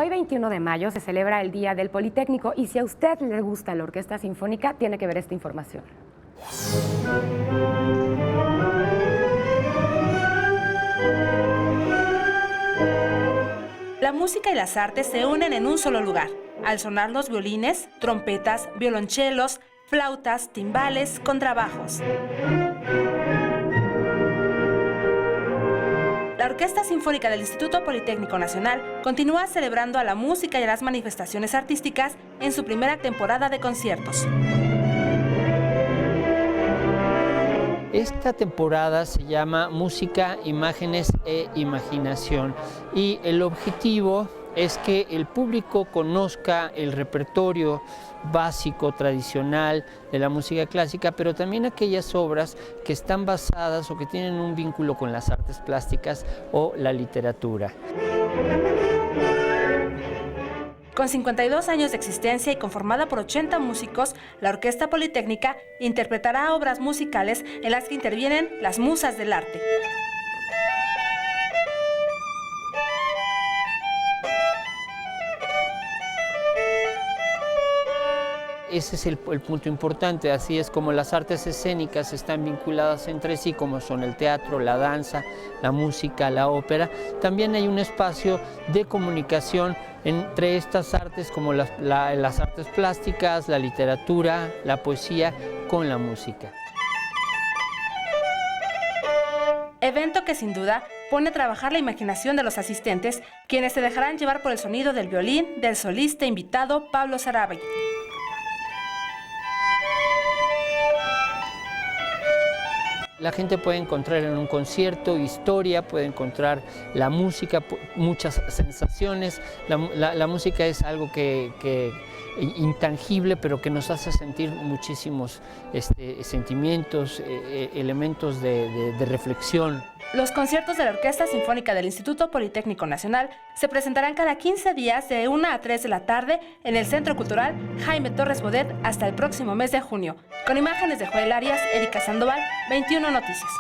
Hoy 21 de mayo se celebra el Día del Politécnico y si a usted le gusta la Orquesta Sinfónica, tiene que ver esta información. La música y las artes se unen en un solo lugar, al sonar los violines, trompetas, violonchelos, flautas, timbales, contrabajos. La Orquesta Sinfónica del Instituto Politécnico Nacional continúa celebrando a la música y a las manifestaciones artísticas en su primera temporada de conciertos. Esta temporada se llama Música, Imágenes e Imaginación y el objetivo es que el público conozca el repertorio básico, tradicional de la música clásica, pero también aquellas obras que están basadas o que tienen un vínculo con las artes plásticas o la literatura. Con 52 años de existencia y conformada por 80 músicos, la Orquesta Politécnica interpretará obras musicales en las que intervienen las musas del arte. Ese es el punto importante, así es como las artes escénicas están vinculadas entre sí, como son el teatro, la danza, la música, la ópera. También hay un espacio de comunicación entre estas artes, como las artes plásticas, la literatura, la poesía, con la música. Evento que sin duda pone a trabajar la imaginación de los asistentes, quienes se dejarán llevar por el sonido del violín del solista invitado Pablo Sarabia. La gente puede encontrar en un concierto historia, puede encontrar la música, muchas sensaciones. La música es algo que intangible, pero que nos hace sentir muchísimos sentimientos, elementos de reflexión. Los conciertos de la Orquesta Sinfónica del Instituto Politécnico Nacional se presentarán cada 15 días de 1 a 3 de la tarde en el Centro Cultural Jaime Torres Bodet hasta el próximo mes de junio. Con imágenes de Joel Arias, Erika Sandoval, 21 Noticias.